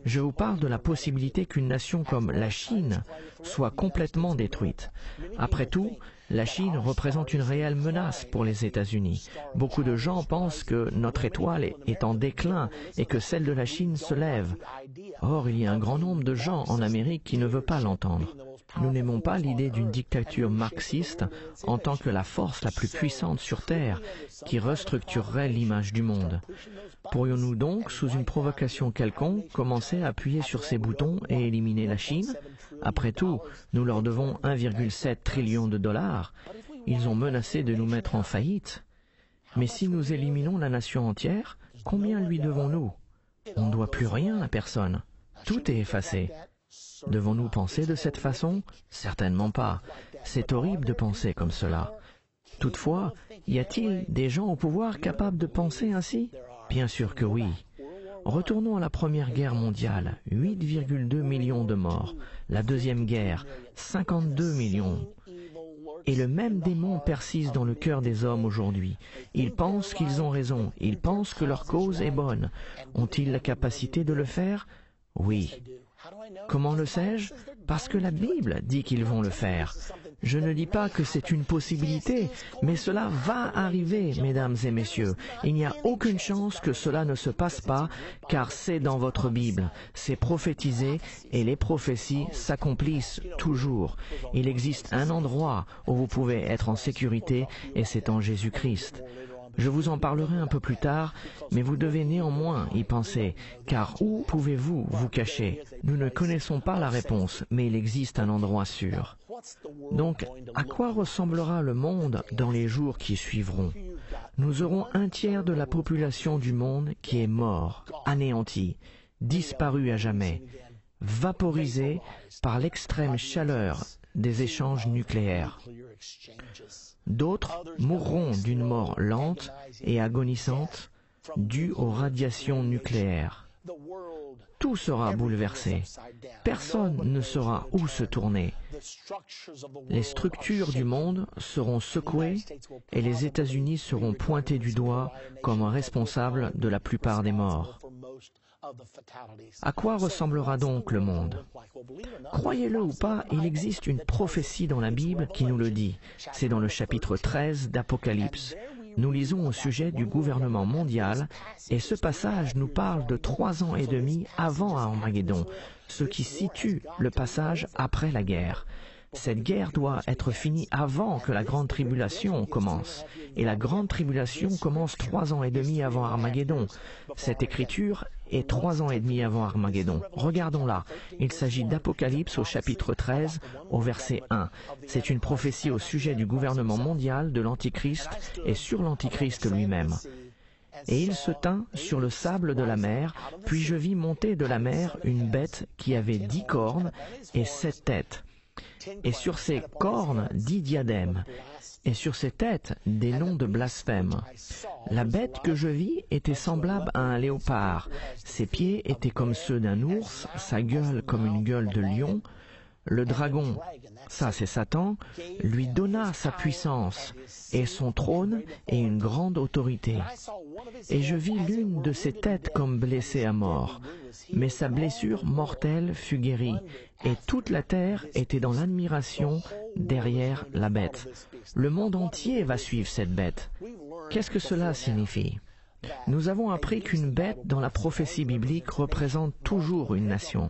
Je vous parle de la possibilité qu'une nation comme la Chine soit complètement détruite. Après tout, la Chine représente une réelle menace pour les États-Unis. Beaucoup de gens pensent que notre étoile est en déclin et que celle de la Chine se lève. Or, il y a un grand nombre de gens en Amérique qui ne veulent pas l'entendre. Nous n'aimons pas l'idée d'une dictature marxiste en tant que la force la plus puissante sur Terre qui restructurerait l'image du monde. Pourrions-nous donc, sous une provocation quelconque, commencer à appuyer sur ces boutons et éliminer la Chine? Après tout, nous leur devons 1,7 trillion de dollars. Ils ont menacé de nous mettre en faillite. Mais si nous éliminons la nation entière, combien lui devons-nous? On ne doit plus rien à personne. Tout est effacé. Devons-nous penser de cette façon? Certainement pas. C'est horrible de penser comme cela. Toutefois, y a-t-il des gens au pouvoir capables de penser ainsi? Bien sûr que oui. Retournons à la Première Guerre mondiale, 8,2 millions de morts. La Deuxième Guerre, 52 millions. Et le même démon persiste dans le cœur des hommes aujourd'hui. Ils pensent qu'ils ont raison, ils pensent que leur cause est bonne. Ont-ils la capacité de le faire? Oui. Comment le sais-je? Parce que la Bible dit qu'ils vont le faire. Je ne dis pas que c'est une possibilité, mais cela va arriver, mesdames et messieurs. Il n'y a aucune chance que cela ne se passe pas, car c'est dans votre Bible. C'est prophétisé, et les prophéties s'accomplissent toujours. Il existe un endroit où vous pouvez être en sécurité, et c'est en Jésus-Christ. Je vous en parlerai un peu plus tard, mais vous devez néanmoins y penser, car où pouvez-vous vous cacher? Nous ne connaissons pas la réponse, mais il existe un endroit sûr. Donc, à quoi ressemblera le monde dans les jours qui suivront? Nous aurons un tiers de la population du monde qui est mort, anéanti, disparu à jamais, vaporisé par l'extrême chaleur des échanges nucléaires. D'autres mourront d'une mort lente et agonisante due aux radiations nucléaires. Tout sera bouleversé. Personne ne saura où se tourner. Les structures du monde seront secouées et les États-Unis seront pointés du doigt comme responsables de la plupart des morts. À quoi ressemblera donc le monde? Croyez-le ou pas, il existe une prophétie dans la Bible qui nous le dit. C'est dans le chapitre 13 d'Apocalypse. Nous lisons au sujet du gouvernement mondial et ce passage nous parle de 3 ans et demi avant Armageddon, ce qui situe le passage après la guerre. Cette guerre doit être finie avant que la grande tribulation commence. Et la grande tribulation commence 3 ans et demi avant Armageddon. Cette écriture est 3 ans et demi avant Armageddon. Regardons-la. Il s'agit d'Apocalypse au chapitre 13, au verset 1. C'est une prophétie au sujet du gouvernement mondial, de l'Antichrist et sur l'Antichrist lui-même. Et il se tint sur le sable de la mer, puis je vis monter de la mer une bête qui avait 10 cornes et 7 têtes. Et sur ses cornes 10 diadèmes, et sur ses têtes des noms de blasphème. La bête que je vis était semblable à un léopard. Ses pieds étaient comme ceux d'un ours, sa gueule comme une gueule de lion. Le dragon, ça c'est Satan, lui donna sa puissance et son trône et une grande autorité. Et je vis l'une de ses têtes comme blessée à mort, mais sa blessure mortelle fut guérie, et toute la terre était dans l'admiration derrière la bête. Le monde entier va suivre cette bête. Qu'est-ce que cela signifie? Nous avons appris qu'une bête dans la prophétie biblique représente toujours une nation.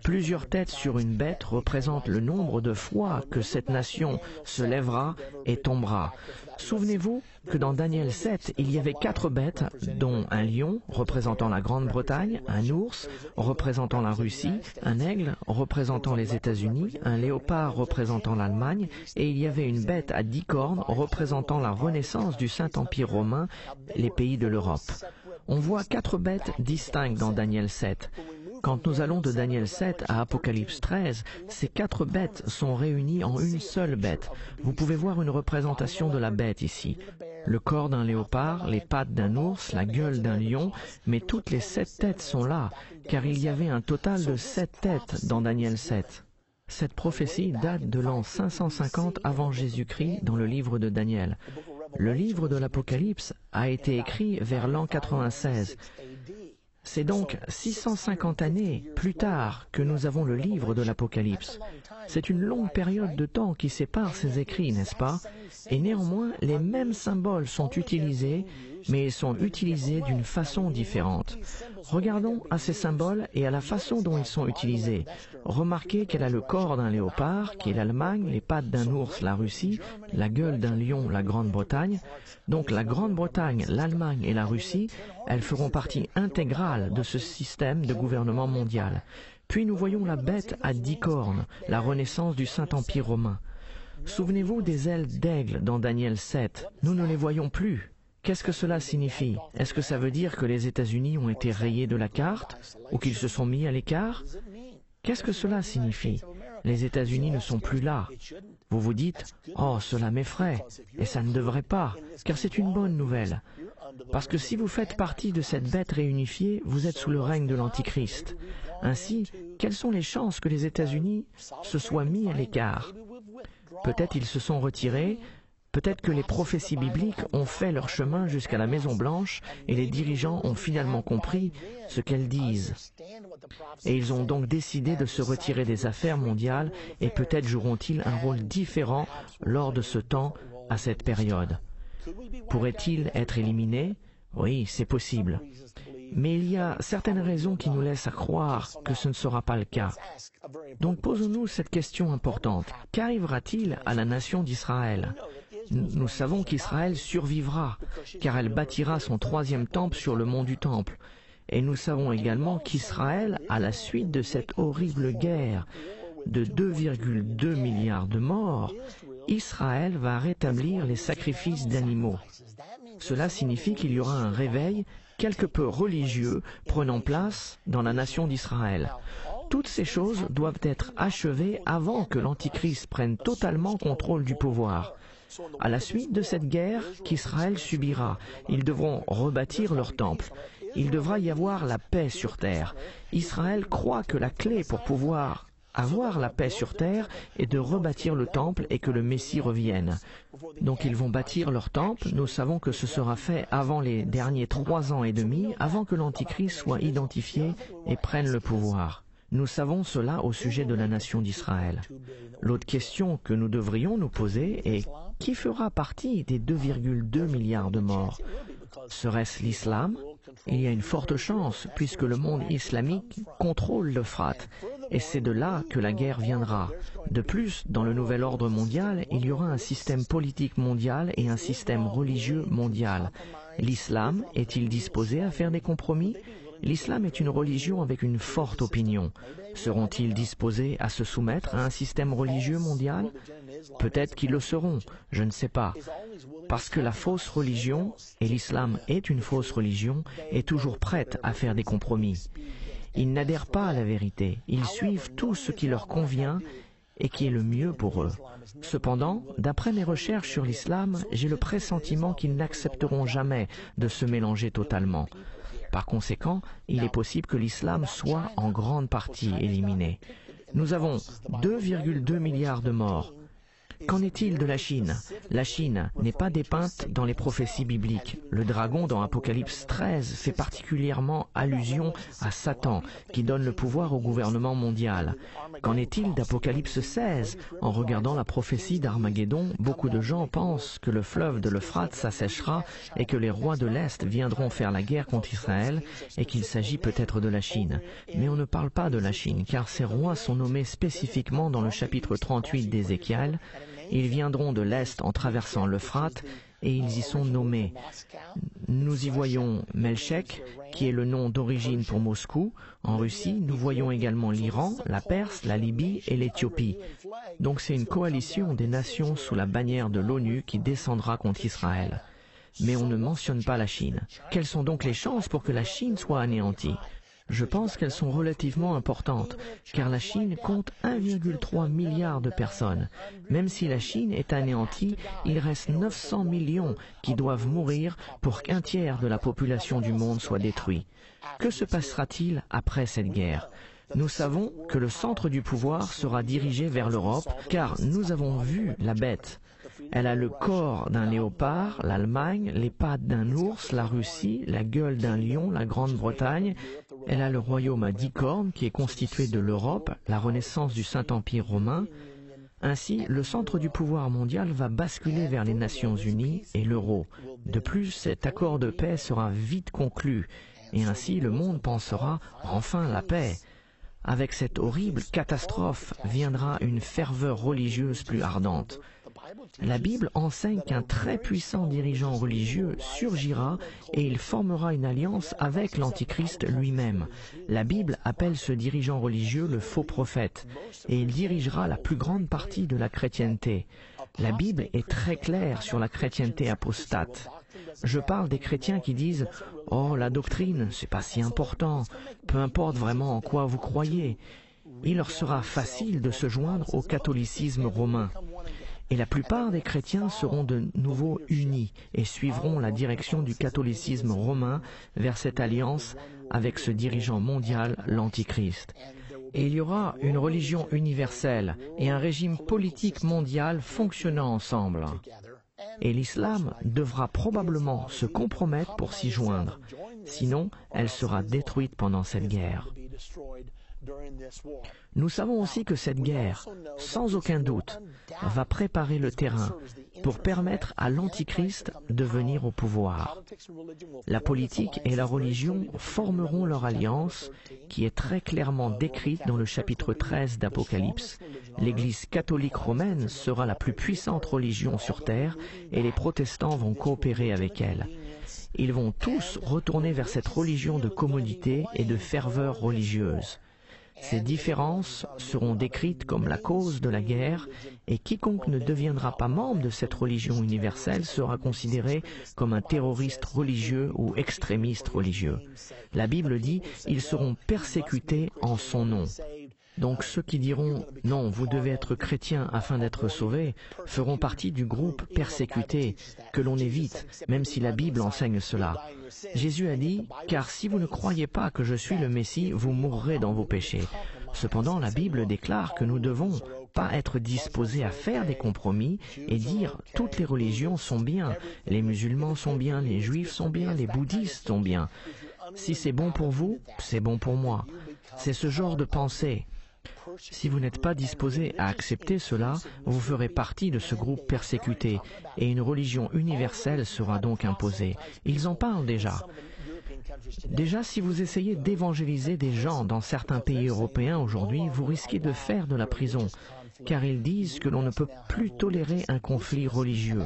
Plusieurs têtes sur une bête représentent le nombre de fois que cette nation se lèvera et tombera. Souvenez-vous que dans Daniel 7, il y avait 4 bêtes, dont un lion représentant la Grande-Bretagne, un ours représentant la Russie, un aigle représentant les États-Unis, un léopard représentant l'Allemagne, et il y avait une bête à 10 cornes représentant la renaissance du Saint-Empire romain, les pays de l'Europe. On voit 4 bêtes distinctes dans Daniel 7. Quand nous allons de Daniel 7 à Apocalypse 13, ces 4 bêtes sont réunies en une seule bête. Vous pouvez voir une représentation de la bête ici. Le corps d'un léopard, les pattes d'un ours, la gueule d'un lion, mais toutes les 7 têtes sont là, car il y avait un total de 7 têtes dans Daniel 7. Cette prophétie date de l'an 550 avant Jésus-Christ dans le livre de Daniel. Le livre de l'Apocalypse a été écrit vers l'an 96. C'est donc 650 années plus tard que nous avons le livre de l'Apocalypse. C'est une longue période de temps qui sépare ces écrits, n'est-ce pas? Et néanmoins, les mêmes symboles sont utilisés, mais ils sont utilisés d'une façon différente. Regardons à ces symboles et à la façon dont ils sont utilisés. Remarquez qu'elle a le corps d'un léopard, qui est l'Allemagne, les pattes d'un ours, la Russie, la gueule d'un lion, la Grande-Bretagne. Donc la Grande-Bretagne, l'Allemagne et la Russie, elles feront partie intégrale de ce système de gouvernement mondial. Puis nous voyons la bête à 10 cornes, la renaissance du Saint-Empire romain. Souvenez-vous des ailes d'aigle dans Daniel 7. Nous ne les voyons plus. Qu'est-ce que cela signifie? Est-ce que ça veut dire que les États-Unis ont été rayés de la carte ou qu'ils se sont mis à l'écart? Qu'est-ce que cela signifie? Les États-Unis ne sont plus là. Vous vous dites, « Oh, cela m'effraie, et ça ne devrait pas, car c'est une bonne nouvelle. » Parce que si vous faites partie de cette bête réunifiée, vous êtes sous le règne de l'Antichrist. Ainsi, quelles sont les chances que les États-Unis se soient mis à l'écart? Peut-être ils se sont retirés, peut-être que les prophéties bibliques ont fait leur chemin jusqu'à la Maison-Blanche et les dirigeants ont finalement compris ce qu'elles disent. Et ils ont donc décidé de se retirer des affaires mondiales et peut-être joueront-ils un rôle différent lors de ce temps, à cette période. Pourrait-il être éliminé? Oui, c'est possible. Mais il y a certaines raisons qui nous laissent à croire que ce ne sera pas le cas. Donc posons-nous cette question importante. Qu'arrivera-t-il à la nation d'Israël? Nous savons qu'Israël survivra, car elle bâtira son troisième temple sur le mont du Temple. Et nous savons également qu'Israël, à la suite de cette horrible guerre de 2,2 milliards de morts, Israël va rétablir les sacrifices d'animaux. Cela signifie qu'il y aura un réveil quelque peu religieux prenant place dans la nation d'Israël. Toutes ces choses doivent être achevées avant que l'Antichrist prenne totalement contrôle du pouvoir. À la suite de cette guerre qu'Israël subira, ils devront rebâtir leur temple. Il devra y avoir la paix sur terre. Israël croit que la clé pour pouvoir avoir la paix sur terre est de rebâtir le temple et que le Messie revienne. Donc ils vont bâtir leur temple. Nous savons que ce sera fait avant les derniers 3 ans et demi, avant que l'Antichrist soit identifié et prenne le pouvoir. Nous savons cela au sujet de la nation d'Israël. L'autre question que nous devrions nous poser est qui fera partie des 2,2 milliards de morts? Serait-ce l'islam? Il y a une forte chance puisque le monde islamique contrôle l'Euphrate et c'est de là que la guerre viendra. De plus, dans le nouvel ordre mondial, il y aura un système politique mondial et un système religieux mondial. L'islam est-il disposé à faire des compromis? L'islam est une religion avec une forte opinion. Seront-ils disposés à se soumettre à un système religieux mondial? Peut-être qu'ils le seront, je ne sais pas. Parce que la fausse religion, et l'islam est une fausse religion, est toujours prête à faire des compromis. Ils n'adhèrent pas à la vérité, ils suivent tout ce qui leur convient et qui est le mieux pour eux. Cependant, d'après mes recherches sur l'islam, j'ai le pressentiment qu'ils n'accepteront jamais de se mélanger totalement. Par conséquent, il est possible que l'islam soit en grande partie éliminé. Nous avons 2,2 milliards de morts. Qu'en est-il de la Chine? La Chine n'est pas dépeinte dans les prophéties bibliques. Le dragon dans Apocalypse 13 fait particulièrement allusion à Satan, qui donne le pouvoir au gouvernement mondial. Qu'en est-il d'Apocalypse 16? En regardant la prophétie d'Armageddon, beaucoup de gens pensent que le fleuve de l'Euphrate s'asséchera et que les rois de l'Est viendront faire la guerre contre Israël et qu'il s'agit peut-être de la Chine. Mais on ne parle pas de la Chine, car ces rois sont nommés spécifiquement dans le chapitre 38 d'Ézéchiel. Ils viendront de l'Est en traversant l'Euphrate et ils y sont nommés. Nous y voyons Melchek, qui est le nom d'origine pour Moscou. En Russie, nous voyons également l'Iran, la Perse, la Libye et l'Éthiopie. Donc c'est une coalition des nations sous la bannière de l'ONU qui descendra contre Israël. Mais on ne mentionne pas la Chine. Quelles sont donc les chances pour que la Chine soit anéantie? Je pense qu'elles sont relativement importantes, car la Chine compte 1,3 milliard de personnes. Même si la Chine est anéantie, il reste 900 millions qui doivent mourir pour qu'un tiers de la population du monde soit détruit. Que se passera-t-il après cette guerre? Nous savons que le centre du pouvoir sera dirigé vers l'Europe, car nous avons vu la bête. Elle a le corps d'un léopard, l'Allemagne, les pattes d'un ours, la Russie, la gueule d'un lion, la Grande-Bretagne. Elle a le royaume à 10 cornes qui est constitué de l'Europe, la renaissance du Saint-Empire romain. Ainsi, le centre du pouvoir mondial va basculer vers les Nations Unies et l'euro. De plus, cet accord de paix sera vite conclu, et ainsi le monde pensera enfin la paix. Avec cette horrible catastrophe viendra une ferveur religieuse plus ardente. La Bible enseigne qu'un très puissant dirigeant religieux surgira et il formera une alliance avec l'Antichrist lui-même. La Bible appelle ce dirigeant religieux le faux prophète et il dirigera la plus grande partie de la chrétienté. La Bible est très claire sur la chrétienté apostate. Je parle des chrétiens qui disent « Oh, la doctrine, c'est pas si important, peu importe vraiment en quoi vous croyez ». Il leur sera facile de se joindre au catholicisme romain. Et la plupart des chrétiens seront de nouveau unis et suivront la direction du catholicisme romain vers cette alliance avec ce dirigeant mondial, l'Antichrist. Et il y aura une religion universelle et un régime politique mondial fonctionnant ensemble. Et l'islam devra probablement se compromettre pour s'y joindre. Sinon, elle sera détruite pendant cette guerre. Nous savons aussi que cette guerre, sans aucun doute, va préparer le terrain pour permettre à l'Antichrist de venir au pouvoir. La politique et la religion formeront leur alliance, qui est très clairement décrite dans le chapitre 13 d'Apocalypse. L'Église catholique romaine sera la plus puissante religion sur terre et les protestants vont coopérer avec elle. Ils vont tous retourner vers cette religion de commodité et de ferveur religieuse. Ces différences seront décrites comme la cause de la guerre et quiconque ne deviendra pas membre de cette religion universelle sera considéré comme un terroriste religieux ou extrémiste religieux. La Bible dit « ils seront persécutés en son nom ». Donc ceux qui diront « non, vous devez être chrétien afin d'être sauvés » feront partie du groupe persécuté que l'on évite, même si la Bible enseigne cela. Jésus a dit « car si vous ne croyez pas que je suis le Messie, vous mourrez dans vos péchés ». Cependant, la Bible déclare que nous devons pas être disposés à faire des compromis et dire « toutes les religions sont bien, les musulmans sont bien, les juifs sont bien, les bouddhistes sont bien ». Si c'est bon pour vous, c'est bon pour moi. C'est ce genre de pensée. Si vous n'êtes pas disposé à accepter cela, vous ferez partie de ce groupe persécuté et une religion universelle sera donc imposée. Ils en parlent déjà. Déjà, si vous essayez d'évangéliser des gens dans certains pays européens aujourd'hui, vous risquez de faire de la prison, car ils disent que l'on ne peut plus tolérer un conflit religieux.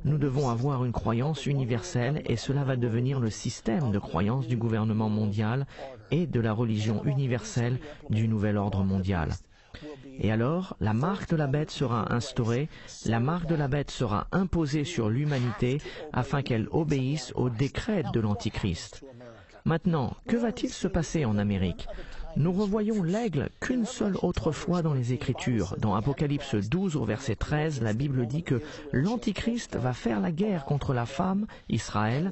Nous devons avoir une croyance universelle et cela va devenir le système de croyance du gouvernement mondial et de la religion universelle du nouvel ordre mondial. Et alors, la marque de la bête sera instaurée, la marque de la bête sera imposée sur l'humanité afin qu'elle obéisse au décret de l'Antichrist. Maintenant, que va-t-il se passer en Amérique? Nous revoyons l'aigle qu'une seule autre fois dans les Écritures. Dans Apocalypse 12 au verset 13, la Bible dit que l'Antichrist va faire la guerre contre la femme, Israël.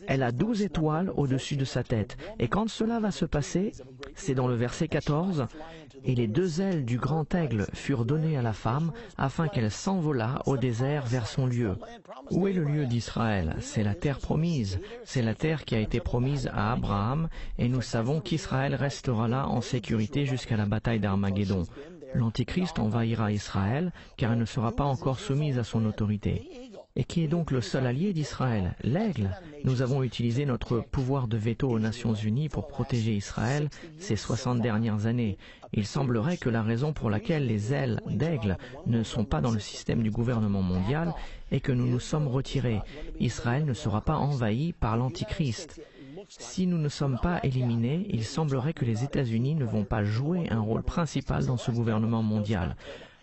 Elle a 12 étoiles au-dessus de sa tête. Et quand cela va se passer, c'est dans le verset 14, « Et les 2 ailes du grand aigle furent données à la femme, afin qu'elle s'envolât au désert vers son lieu. » Où est le lieu d'Israël? C'est la terre promise. C'est la terre qui a été promise à Abraham, et nous savons qu'Israël restera là en sécurité jusqu'à la bataille d'Armageddon. L'Antichrist envahira Israël, car elle ne sera pas encore soumise à son autorité. Et qui est donc le seul allié d'Israël? L'aigle. Nous avons utilisé notre pouvoir de veto aux Nations Unies pour protéger Israël ces 60 dernières années. Il semblerait que la raison pour laquelle les ailes d'aigle ne sont pas dans le système du gouvernement mondial est que nous nous sommes retirés. Israël ne sera pas envahi par l'Antichrist. Si nous ne sommes pas éliminés, il semblerait que les États-Unis ne vont pas jouer un rôle principal dans ce gouvernement mondial.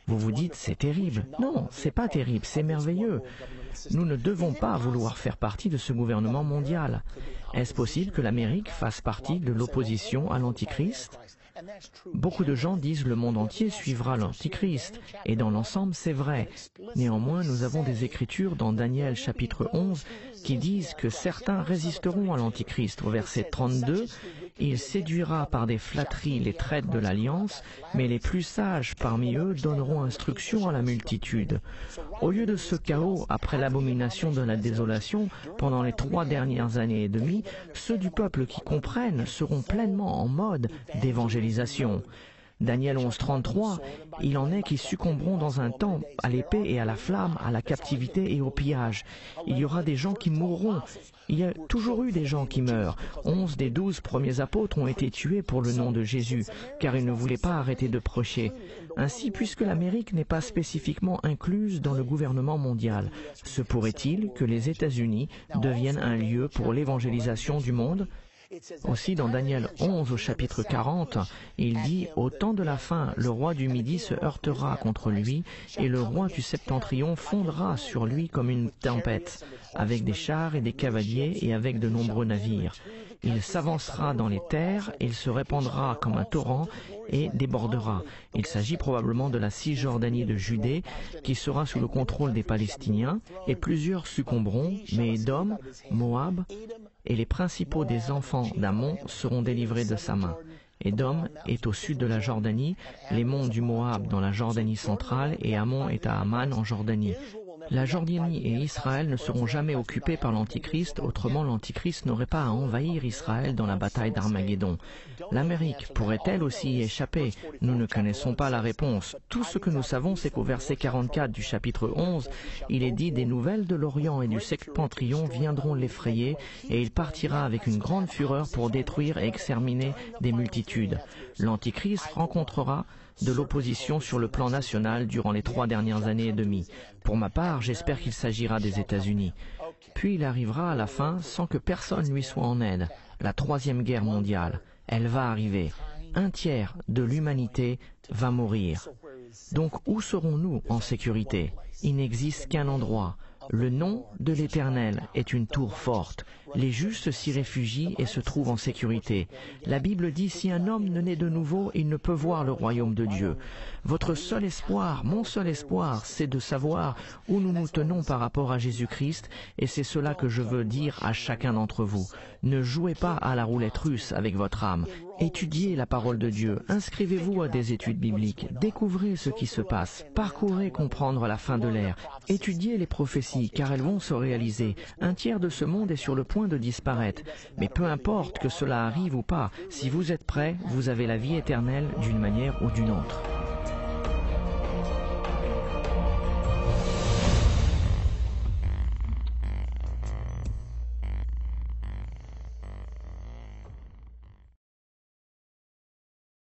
Vous vous dites, c'est terrible. Non, c'est pas terrible, c'est merveilleux. Nous ne devons pas vouloir faire partie de ce gouvernement mondial. Est-ce possible que l'Amérique fasse partie de l'opposition à l'Antichrist? Beaucoup de gens disent le monde entier suivra l'Antichrist, et dans l'ensemble c'est vrai. Néanmoins, nous avons des écritures dans Daniel chapitre 11 qui disent que certains résisteront à l'Antichrist. Au verset 32, « Il séduira par des flatteries les traites de l'Alliance, mais les plus sages parmi eux donneront instruction à la multitude. » Au lieu de ce chaos après l'abomination de la désolation, pendant les 3 dernières années et demie, ceux du peuple qui comprennent seront pleinement en mode d'évangélisation. Daniel 11.33, il en est qui succomberont dans un temps à l'épée et à la flamme, à la captivité et au pillage. Il y aura des gens qui mourront. Il y a toujours eu des gens qui meurent. 11 des 12 premiers apôtres ont été tués pour le nom de Jésus, car ils ne voulaient pas arrêter de prêcher. Ainsi, puisque l'Amérique n'est pas spécifiquement incluse dans le gouvernement mondial, se pourrait-il que les États-Unis deviennent un lieu pour l'évangélisation du monde? Aussi, dans Daniel 11 au chapitre 40, il dit « Au temps de la fin, le roi du Midi se heurtera contre lui, et le roi du Septentrion fondra sur lui comme une tempête, avec des chars et des cavaliers et avec de nombreux navires. Il s'avancera dans les terres, il se répandra comme un torrent et débordera. » Il s'agit probablement de la Cisjordanie de Judée, qui sera sous le contrôle des Palestiniens, et plusieurs succomberont, mais Édom, Moab et les principaux des enfants d'Ammon seront délivrés de sa main. Édom est au sud de la Jordanie, les monts du Moab dans la Jordanie centrale, et Ammon est à Amman en Jordanie. La Jordanie et Israël ne seront jamais occupés par l'Antichrist, autrement l'Antichrist n'aurait pas à envahir Israël dans la bataille d'Armageddon. L'Amérique pourrait-elle aussi y échapper? Nous ne connaissons pas la réponse. Tout ce que nous savons, c'est qu'au verset 44 du chapitre 11, il est dit « Des nouvelles de l'Orient et du septentrion viendront l'effrayer, et il partira avec une grande fureur pour détruire et exterminer des multitudes. » L'Antichrist rencontrera de l'opposition sur le plan national durant les 3 dernières années et demie. Pour ma part, j'espère qu'il s'agira des États-Unis. Puis il arrivera à la fin sans que personne lui soit en aide. La 3e guerre mondiale. Elle va arriver. 1/3 de l'humanité va mourir. Donc où serons-nous en sécurité? Il n'existe qu'un endroit. Le nom de l'Éternel est une tour forte. Les justes s'y réfugient et se trouvent en sécurité. La Bible dit, si un homme ne naît de nouveau, il ne peut voir le royaume de Dieu. Votre seul espoir, mon seul espoir, c'est de savoir où nous nous tenons par rapport à Jésus-Christ, et c'est cela que je veux dire à chacun d'entre vous. Ne jouez pas à la roulette russe avec votre âme. Étudiez la parole de Dieu, inscrivez-vous à des études bibliques, découvrez ce qui se passe, parcourez comprendre la fin de l'ère, étudiez les prophéties, car elles vont se réaliser. 1/3 de ce monde est sur le point de disparaître. Mais peu importe que cela arrive ou pas, si vous êtes prêts, vous avez la vie éternelle d'une manière ou d'une autre.